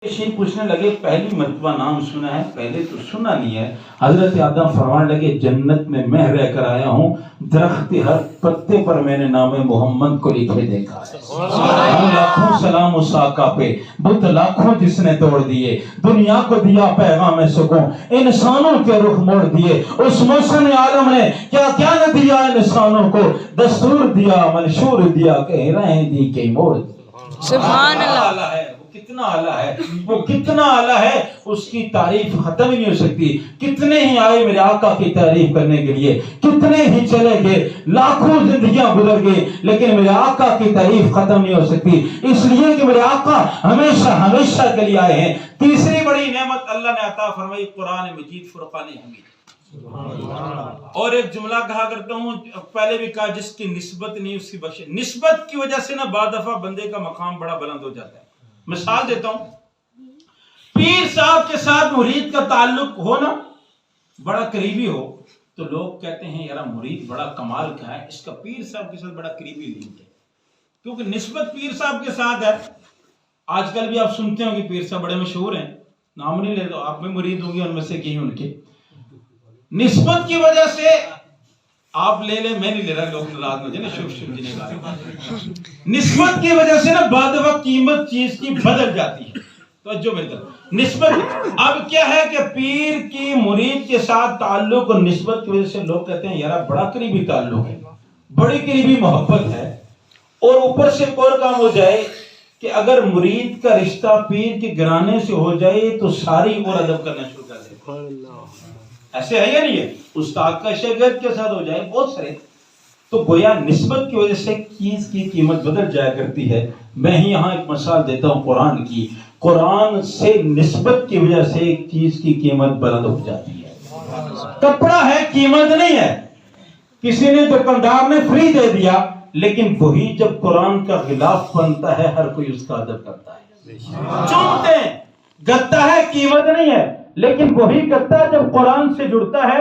शेख पूछने लगे पहली मर्तबा नाम सुना है, पहले तो सुना नहीं है। हजरत आदम फरमाने लगे जन्नत में मैं रह कर आया हूँ, दरख्त हर पत्ते पर मैंने नाम मोहम्मद को लिखे देखा है। लाखों सलाम उस आका पे, बुत लाखों जिसने तोड़ दिए, दुनिया को दिया पैगाम सुकून, इंसानों के रुख मोड़ दिए। उस मौसम आलम ने क्या क्या न दिया इंसानों को, दस्तूर दिया मंशूर दिया, कह रहे दी के मोड़। सुभान अल्लाह है, कितना आला है, वो कितना आला है, उसकी तारीफ खत्म ही नहीं हो सकती। कितने ही आए मेरे आका की तारीफ करने के लिए, कितने ही चले गए, लाखों जिंदगियां गुजर गई, लेकिन मेरे आका की तारीफ खत्म नहीं हो सकती, इसलिए कि मेरे आका हमेशा हमेशा के लिए आए हैं। तीसरी बड़ी नेमत अल्लाह ने अता फरमाई, कुरान मजीद फुरकान हमीद। और एक जुमला कहा करता हूँ, पहले भी कहा, जिसकी निस्बत नहीं उसकी बख्शिश। निस्बत की वजह से ना बाद दफा बंदे का मकाम बड़ा बुलंद हो जाता है। मिसाल देता हूं, पीर साहब के साथ मुरीद का ताल्लुक हो ना, बड़ा करीबी हो, तो लोग कहते हैं यार मुरीद बड़ा कमाल का है, इसका पीर साहब के साथ बड़ा करीबी लिंक है, क्योंकि निस्बत पीर साहब के साथ है। आजकल भी आप सुनते हो कि पीर साहब बड़े मशहूर हैं, नाम नहीं ले दो, आप में मुरीद होंगे उनमें से कहीं उनके। निस्बत की वजह से आप ले ले, मैं नहीं ले रहा, लोग नाराज हो जाए ना, शुभ शुभ जी ने कहा। निस्बत की वजह से ना बाद वक्त कीमत चीज की बदल जाती है। तो जो मेरी तरफ निस्बत, अब क्या है कि पीर की मुरीद के साथ ताल्लुक और निस्बत की वजह से लोग कहते हैं यार बड़ा करीबी ताल्लुक है, बड़ी करीबी मोहब्बत है। और ऊपर से और काम हो जाए कि अगर मुरीद का रिश्ता पीर के घराने से हो जाए तो सारी और अदब करना शुरू कर दे। ऐसे है या नहीं है? उस्ताद का शागिर्द के साथ हो जाए बहुत सारे, तो गोया निस्बत की वजह से चीज की कीमत बदल जाया करती है। मैं ही यहाँ एक मिसाल देता हूँ कुरान की। कुरान से निस्बत की वजह से एक चीज की कीमत बुलंद हो जाती है। कपड़ा है, कीमत नहीं है, किसी ने दुकानदार ने फ्री दे दिया, लेकिन वही जब कुरान का खिलाफ बनता है हर कोई उसका अदब करता है, चूमते हैं। गत्ता है, कीमत नहीं है, लेकिन वही गत्ता जब कुरान से जुड़ता है,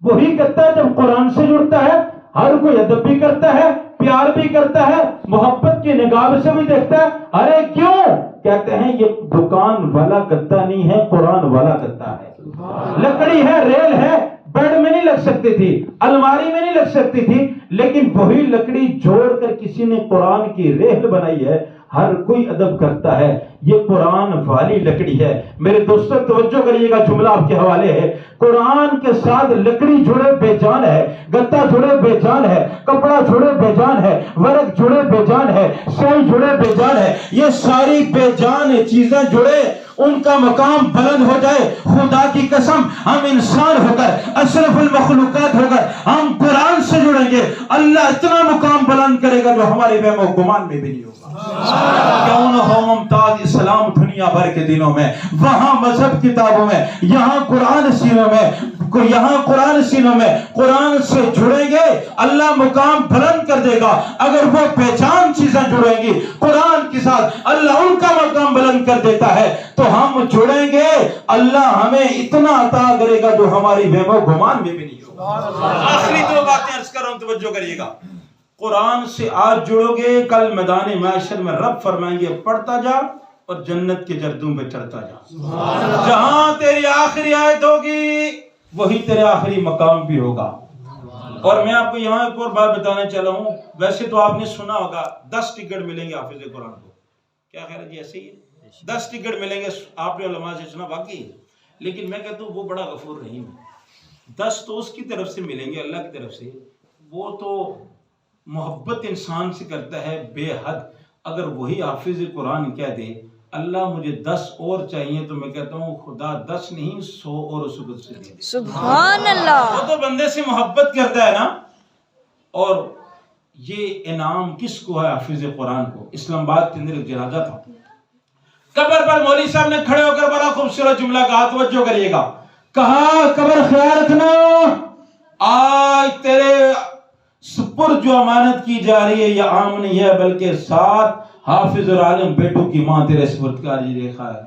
वही गत्ता जब कुरान से जुड़ता है, हर कोई अदब भी करता है, प्यार भी करता है, मोहब्बत की निगाह से भी देखता है। अरे क्यों? कहते हैं ये दुकान वाला गत्ता नहीं है, कुरान वाला गत्ता है। लकड़ी है, रेल है, बेड में नहीं लग सकती थी, अलमारी में नहीं लग सकती थी, लेकिन वही लकड़ी जोड़कर किसी ने कुरान की रेल बनाई है, हर कोई अदब करता है। ये कुरान वाली लकड़ी है। मेरे दोस्तों तवज्जो करिएगा, जुमला आपके हवाले है। कुरान के साथ लकड़ी जुड़े बेजान है, गत्ता जुड़े बेजान है, कपड़ा जुड़े बेजान है, वर्क जुड़े बेजान है, स्याही जुड़े बेजान है। ये सारी बेजान चीजें जुड़े, उनका मकाम बुलंद हो जाए। खुदा की कसम, हम इंसान होकर, अशरफुल मखलूकात होकर हम कुरान से जुड़ेंगे, अल्लाह इतना मुकाम बुलंद करेगा जो हमारे वहम गुमान में भी नहीं होगा। क्यों न हो मुमताज इस्लाम दुनिया भर के दिनों में, वहां मजहब किताबों में, यहाँ कुरान सीनों में, यहाँ कुरान सीनों में कुरान से जुड़ेंगे, अल्लाह मुकाम बुलंद कर देगा। अगर वो पहचान चीजें जुड़ेंगी कुरान के साथ, अल्लाह उनका मकाम बुलंद कर देता है। तो हम जुड़ेंगे, अल्लाह हमें इतना अता करेगा जो हमारी वहम गुमान में भी नहीं होगा। आखिरी दो बातें अर्ज कर रहा हूं, तवज्जो करिएगा। कुरान से आज जुड़ोगे, कल मैदान महशर में रब फरमाएंगे पढ़ता जा और जन्नत के जर्दों पे चढ़ता जा। जहां तेरी आखिरी आयत होगी वही तेरे आखिरी मकाम भी होगा। और मैं आपको यहाँ एक और बात बताने चला हूँ। वैसे तो आपने सुना होगा 10 टिकट मिलेंगे हाफिज कुरान को, क्या ख्याल है जी? ऐसे ही है, 10 टिकट मिलेंगे, आपने उलमा से सुना बाकी। लेकिन मैं कहता हूँ वो बड़ा गफूर रहीम है। 10 तो उसकी तरफ से मिलेंगे, अल्लाह की तरफ से। वो तो मोहब्बत इंसान से करता है बेहद। अगर वही हाफिज कुरान कह दे अल्लाह मुझे 10 और चाहिए, तो मैं कहता हूँ खुदा 10 नहीं 100 और उसको से दे। सुभान अल्लाह। वो तो बंदे से मोहब्बत करता है ना। और ये इनाम किसको है? हाफिज कुरान को। इस्लामाबाद के अंदर एक जनाजा था, कब्र पर मौलवी साहब ने खड़े होकर बड़ा खूबसूरत जुमला कहा, तवज्जो करिएगा। कहा कब्र ख्याल रखना, आज तेरे सुपुर्द जो अमानत की जा रही है यह आम नहीं है, बल्कि 7 हाफिज और आलिम बेटों की मां तेरे सुपुर्दगारी देखा है।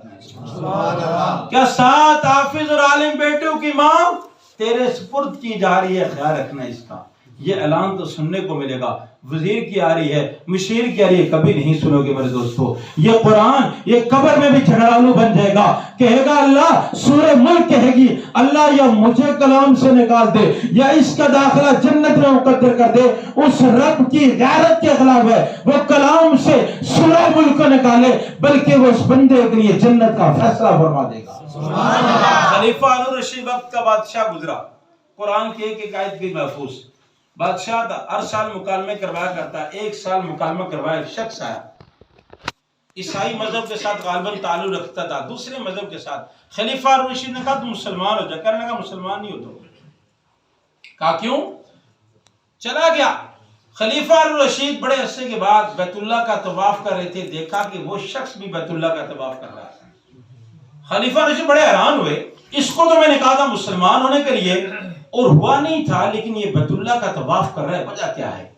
क्या 7 हाफिज और आलिम बेटों की मां तेरे सुपुर्द की जा रही है, ख्याल रखना इसका। ये ऐलान तो सुनने को मिलेगा। वजीर की आ रही है, मुशीर की आ रही है, कभी नहीं सुनोगे मेरे दोस्तों। ये कुरान ये कब्र में भी झगड़ालू बन जाएगा, कहेगा अल्लाह, सूरह मुल्क कहेगी अल्लाह या मुझे कलाम से निकाल दे या इसका दाखिला जन्नत में मुकद्दर कर दे। उस रब की गैरत के खिलाफ है, वो कलाम से सूरह मुल्क को निकाले, बल्कि वो उस बंदे के लिए जन्नत का फैसला फरमा देगा। खलीफा हारून रशीद वक्त का बादशाह गुजरा, कुरान की एक आयत की महफूज। बादशाह हर साल मुकालमे करवाया करता, एक साल मुकालमा करवाया, एक शख्स आया, ईसाई मजहब के साथ गालिबन ताल्लुक रखता था, दूसरे मजहब के साथ। खलीफा हारून रशीद ने कहा तुम मुसलमान हो जा, कहने लगा मुसलमान नहीं हो तो। कहा क्यों? चला गया। खलीफा हारून रशीद बड़े अरसे के बाद बैतुल्लाह का तवाफ कर रहे थे, देखा कि वो शख्स भी बैतुल्लाह का तवाफ कर रहा है। खलीफा रशीद बड़े हैरान हुए, इसको तो मैंने कहा था मुसलमान होने के लिए और हुआ नहीं था, लेकिन ये बैतुल्लाह का तवाफ कर रहा है, वजह क्या है?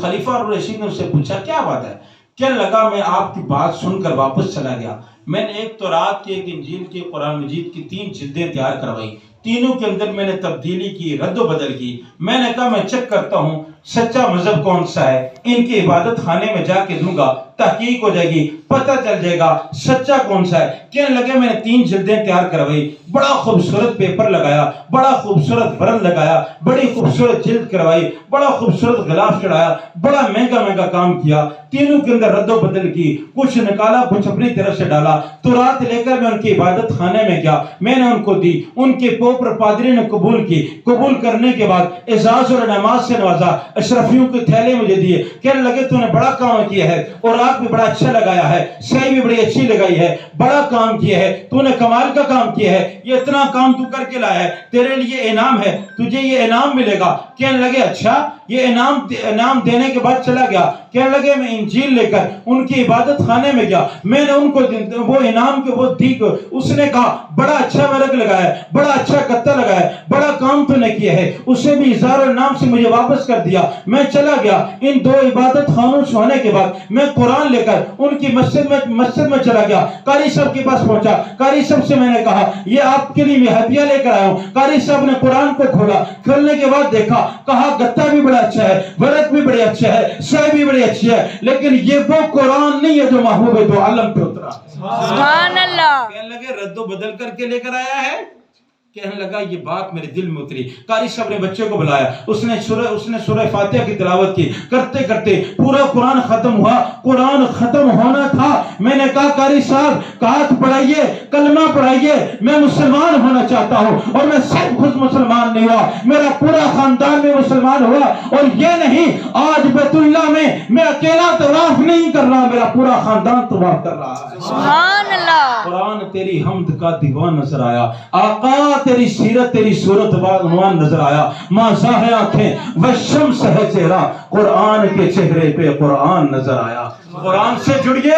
खलीफा रशीद ने उससे पूछा क्या बात है? क्या लगा मैं आपकी बात सुनकर वापस चला गया। मैंने एक तौरात की, एक इंजील की, कुरान मजीद की 3 जिल्दें तैयार करवाई, तीनों के अंदर मैंने तब्दीली की, रद्द बदल की। मैंने कहा मैं चेक करता हूं सच्चा मजहब कौन सा है, इनके इबादत खाने में जाके दूंगा, तहकीक हो जाएगी, पता चल जाएगा सच्चा कौन सा है। कहने लगे मैंने 3 जिल्दें तैयार करवाई, बड़ा खूबसूरत पेपर लगाया, बड़ा खूबसूरत बरन लगाया, बड़ी खूबसूरत जिल्द करवाई, बड़ा खूबसूरत गिलाफ चढ़ाया, बड़ा महंगा महंगा काम किया, तीनों के अंदर रद्द बदल की, कुछ निकाला कुछ अपनी तरफ से डाला। तो रात लेकर मैं उनकी इबादत खाने में गया, मैंने उनको दी, उनके पोपर पादरी ने कबूल की, कबूल करने के बाद एजाज और नमाज से नवाजा, अशरफियों के थैले मुझे दिए। कहने लगे तूने बड़ा काम किया है और आग भी बड़ा अच्छा लगाया है, सही भी बड़ी अच्छी लगाई है, बड़ा काम किया है, तूने कमाल का काम किया है, ये इतना काम तू करके लाया है, तेरे लिए इनाम है, तुझे ये इनाम मिलेगा। कहने लगे अच्छा, ये इनाम देने के बाद चला गया। कहने लगे मैं इंजील लेकर उनकी इबादत खाने में गया, मैंने उनको वो इनाम के वो दी को, उसने कहा बड़ा अच्छा वर्क लगाया, बड़ा अच्छा कत्ता लगाया, बड़ा काम तूने किया है, उसे भी इज़ार और इनाम से मुझे वापस कर दिया। मैं चला गया। इन 2 इबादत खानों से होने के बाद मैं कुरान लेकर उनकी मस्जिद में चला गया, कारी साहब के पास पहुंचा, कारी साहब से मैंने कहा ये आपके लिए मैं हदिया लेकर आया हूं। कारी साहब ने कुरान को खोला, खोलने के बाद देखा, कहा गत्ता भी बड़ा अच्छा है, वर्क भी बड़े अच्छा है, सही भी बड़ी अच्छी है, लेकिन ये वो कुरान नहीं है जो महबूब दो आलम पे उतरा। सुभान अल्लाह। कहने लगे रद्दो बदल करके लेकर आया है। कहने लगा ये बात मेरे दिल में उतरी। कारी साहब ने बच्चे को बुलाया, उसने सूरह फातिहा की तिलावत की, करते करते पूरा कुरान खत्म हुआ। कुरान खत्म होना था, मैंने कहा कारी साहब हाथ पढ़ाइए, कलमा पढ़ाइए, मैं मुसलमान होना चाहता हूँ। और मैं सिर्फ खुद मुसलमान नहीं हुआ, मेरा पूरा खानदान में मुसलमान हुआ। और ये नहीं आज बैतुल्लाह में मैं अकेला तवाफ नहीं कर रहा, मेरा पूरा खानदान तवाफ कर रहा है। सुभान अल्लाह। कुरान तेरी हमद का दीवान नजर आया, आका तेरी सीरत तेरी सूरत बागवान नजर आया, माज़ा है आंखें व शम्स है चेहरा, कुरान के चेहरे पे कुरान नजर आया। कुरान से जुड़िए।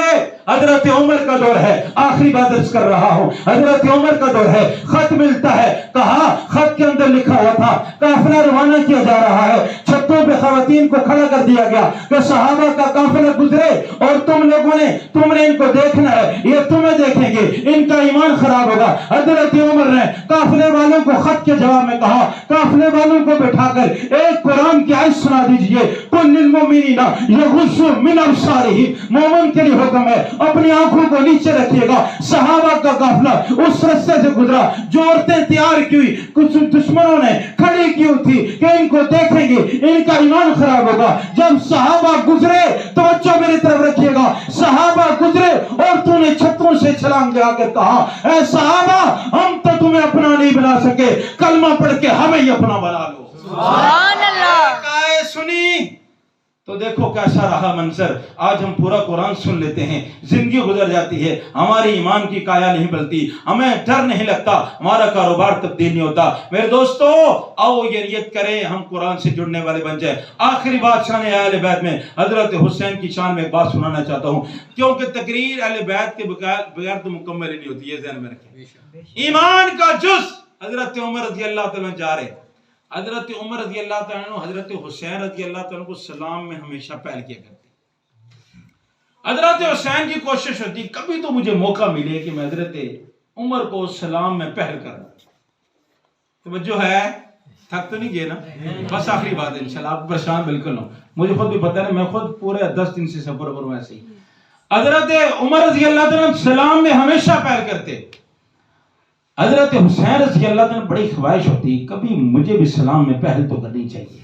हजरत उमर का दौर है, आखिरी बात अर्ज कर रहा हूँ, हजरत उमर का दौर है, खत मिलता है, कहा खत के अंदर लिखा हुआ था काफिला रवाना किया जा रहा है, छतों पे खवातीन को खड़ा कर दिया गया कि सहाबा का काफिला गुजरे और तुमने इनको देखना है, ये तुम्हें देखेंगे, इनका ईमान खराब होगा। हजरत उमर ने काफिले वालों को खत के जवाब में कहा, काफिले वालों को बैठाकर एक कुरान की आयत सुना दीजिए, कुल लिल मुमिनीना यगुस्सू मिन अबसारिहिम, मोमिन के लिए हुक्म है अपनी आंखों को नीचे रखिएगा। सहाबा का काफिला उस रास्ते से गुजरा, जो औरतें तैयार की हुई कुछ दुश्मनों ने खड़ी की थी कि इनको देखेंगे, इनका ईमान खराब होगा। जब सहाबा गुजरे, तो बच्चों मेरी तरफ रखिएगा, सहाबा गुजरे और तूने छतों से छलांग लगा के कहा, ऐ सहाबा हम तो तुम्हें अपना नहीं बना सके, कलमा पढ़ के हमें ही अपना बना लो। सुभान अल्लाह। सुनी तो देखो कैसा रहा मंजर। आज हम पूरा कुरान सुन लेते हैं, जिंदगी गुजर जाती है, हमारी ईमान की काया नहीं बलती, हमें डर नहीं लगता, हमारा कारोबार तब्दील नहीं होता। मेरे दोस्तों आओ ये नियत करें हम कुरान से जुड़ने वाले बन जाए। आखिरी बात शान अहले बैत में हजरत हुसैन की शान में एक बात सुनाना चाहता हूँ, क्योंकि तकरीर अहले बैत के बगैर तो मुकम्मल ही नहीं होती, ये ध्यान में रखें। ईमान का जुज़ हजरत उमर रज़ी अल्लाह तआला जा रहे, हजरत उमर रज़ी अल्लाह तआला हजरत हुसैन रज़ी अल्लाह तआला को सलाम में हमेशा पहल किया करते। हजरत हुसैन की कोशिश होती कभी तो मुझे मौका मिले कि मैं हजरत उमर को सलाम में पहल करूं। तो जो है थक तो नहीं गए ना? बस आखिरी बात है इंशाल्लाह, आप परेशान बिल्कुल हो, मुझे खुद भी पता नहीं, मैं खुद पूरे 10 दिन से सफर पर हूं ऐसे ही। हजरत उमर रजी अल्लाह तआला सलाम में हमेशा पहल करते। हजरत हुसैन रजी अल्लाह तआला बड़ी ख्वाहिश होती कभी मुझे भी सलाम में पहल तो करनी चाहिए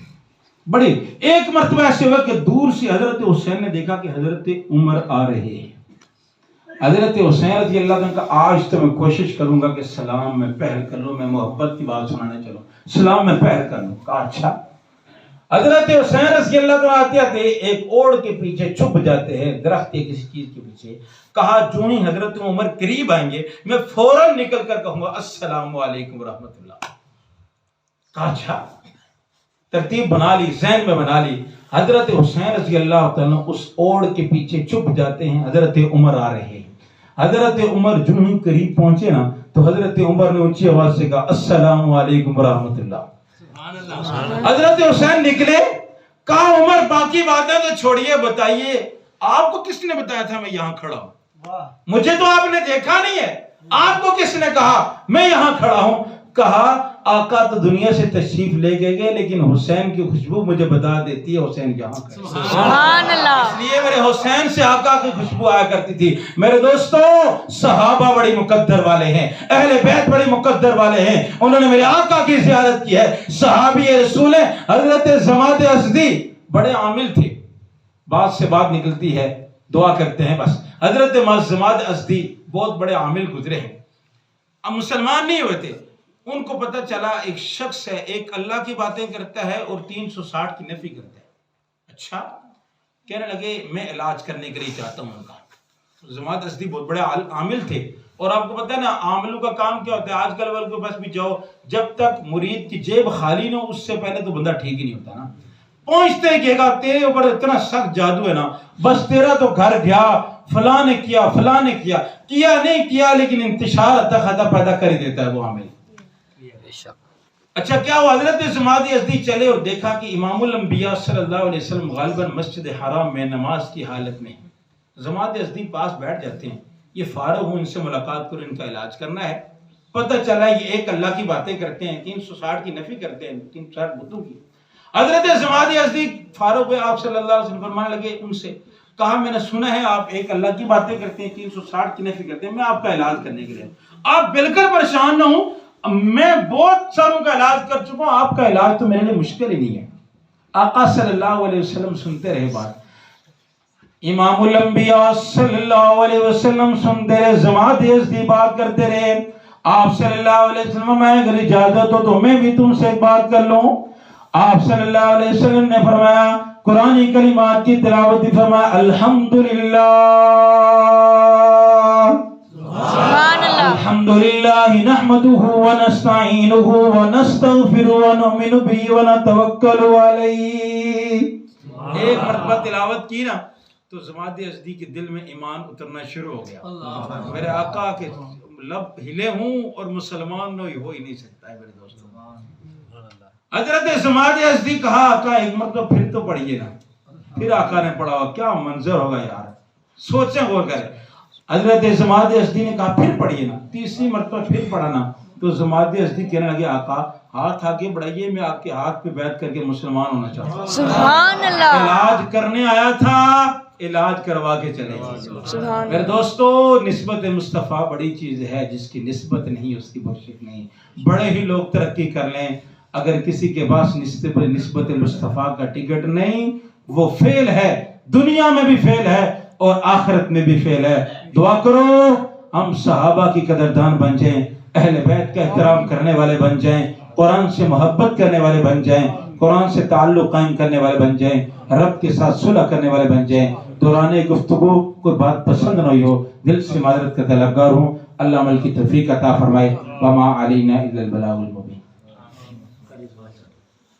बड़ी। एक मर्तबा ऐसे हुआ कि दूर से हजरत हुसैन ने देखा कि हजरत उमर आ रहे हैं। हजरत हुसैन रजी अल्लाह तआला का आज तो मैं कोशिश करूंगा कि सलाम में पहल कर लूं, मैं मोहब्बत की बात सुनाने चलूं, सलाम में पहल कर लूं। कहा अच्छा। हजरत हुसैन रजी अल्लाह तआला आते आते एक ओड़ के पीछे छुप जाते हैं, दरख्त के किसी चीज के पीछे। कहा जो ही हजरत उमर करीब आएंगे मैं फौरन निकल कर कहूंगा अस्सलामु अलैकुम रहमतुल्लाह। कहा अच्छा। तरतीब बना ली, ज़हन में बना ली। हजरत हुसैन रजी अल्लाह तआला उस ओड़ के पीछे छुप जाते हैं, हजरत उमर आ रहे हैं। हजरत उमर जो ही करीब पहुंचे ना तो हजरत उमर ने ऊंची आवाज से कहा अस्सलामु अलैकुम रहमतुल्लाह। हजरत हुसैन निकले। कहा उमर बाकी बातें तो छोड़िए, बताइए आपको किसने बताया था मैं यहां खड़ा हूं? मुझे तो आपने देखा नहीं है, आपको किसने कहा मैं यहां खड़ा हूं? कहा आका तो दुनिया से तशरीफ ले गए लेकिन हुसैन की खुशबू मुझे बता देती है हुसैन यहाँ सुभान अल्लाह, इसलिए मेरे हुसैन से आका की खुशबू आया करती थी। मेरे दोस्तों सहाबा बड़ी मुकद्दर वाले हैं, अहले बैत बड़ी मुकद्दर वाले हैं, उन्होंने मेरे आका की ज़ियारत की है। सहाबी रसूल हजरत ज़माद असदी बड़े आमिल थे, बात से बात निकलती है, दुआ करते हैं बस। हजरत ज़माद असदी बहुत बड़े आमिल गुजरे हैं, अब मुसलमान नहीं हुए थे। उनको पता चला एक शख्स है, एक अल्लाह की बातें करता है और 360 की नफी करता है। अच्छा, कहने लगे मैं इलाज करने के लिए चाहता हूँ उनका। ज़माद असदी बहुत बड़े आमिल थे और आपको पता है ना आमिलों का काम क्या होता है, आजकल वालों के पास भी जाओ, जब तक मुरीद की जेब खाली ना उससे पहले तो बंदा ठीक ही नहीं होता ना। पहुंचते ही कहेगा तेरे ऊपर इतना सख्त जादू है ना, बस तेरा तो घर गया, फलां ने किया फलां ने किया, किया नहीं किया लेकिन इंतशार अता खाता पैदा कर ही देता है वो आमिल। अच्छा क्या हुआ, हजरत ज़माद असदी चले और देखा कि इमामुल अंबिया सल्लल्लाहु अलैहि वसल्लम गालिबन मस्जिद हराम में नमाज की हालत में। ज़माद असदी पास बैठ जाते हैं, ये फारूक हूं, इनसे मुलाकात करो, इनका इलाज करना है। पता चला ये एक अल्लाह की बातें करते हैं, 360 की नफी करते हैं, 360 बुतों की। हजरत ज़माद असदी फारूक आप सल्लल्लाहु अलैहि वसल्लम फरमाने लगे उनसे, कहा मैंने सुना है आप एक अल्लाह की बातें करते हैं, 360 की नफी करते हैं, मैं आपका इलाज करने के लिए, आप बिल्कुल परेशान ना हो, मैं बहुत सारों का इलाज कर चुका हूं, आपका इलाज तो मेरे लिए मुश्किल ही नहीं है। आका सल्लल्लाहु अलैहि वसल्लम सुनते रहे बात, इमामुल अंबिया सल्लल्लाहु अलैहि वसल्लम सुनते रहे, ज़माद असदी बात करते रहे। आप सल्लल्लाहु अलैहि वसल्लम मैं अगर इजाजत हो तो मैं भी तुमसे एक बात कर लूं। आप सल्लल्लाहु अलैहि वसल्लम ने फरमाया, कुरानी कलिमात की तिलावत फरमाया, अल्हम्दुलिल्लाह अल्हम्दुलिल्लाह नहमदुहु व नस्तईनुहु व नस्तगफिरुहु व नुमिनु बिही व नतवक्कलु अलैहि। एक मरतबा तिलावत की ना तो ज़माद असदी के दिल में ईमान उतरना शुरू हो गया। मेरे आका के लब हिले हूं और मुसलमान हो ही नहीं सकता है मेरे दोस्तों। हजरत ज़माद असदी कहा आका एक मरतबा फिर तो पढ़िए ना। फिर आका ने पढ़ा, क्या मंजर होगा यार, सोचें गौर करें। हजरत ज़माद असदी ने कहा फिर पढ़िए ना। तीसरी मरतबा फिर पढ़ा ना तो ज़माद असदी कहने लगे आका हाथ आगे बढ़ाइए, मैं आपके हाथ पे बैठ करके मुसलमान होना चाहता हूँ। सुभान अल्लाह, इलाज करने आया था, इलाज करवा के चले। मेरे दोस्तों निस्बत मुस्तफ़ा बड़ी चीज है, जिसकी निस्बत नहीं उसकी बख्शिश नहीं। बड़े ही लोग तरक्की कर लें, अगर किसी के पास निस्बत मुस्तफ़ा का टिकट नहीं वो फेल है, दुनिया में भी फेल है और आखिरत में भी फेल है। दुआ करो हम सहाबा की कदरदान बन जाएं, अहले बैत का एहतराम करने वाले बन जाएं, कुरान से मोहब्बत करने वाले बन जाएं, कुरान से ताल्लुक कायम करने वाले बन जाएं, रब के साथ सुलह करने वाले बन जाएं। दौरान गुफ्तगू कोई बात पसंद नहीं हो, दिल से माजरत का तलबगार हूँ। अल्लाह अमल की तौफीक अता फरमाए। वमा अलैना इल्लल बलागुल मुबीन।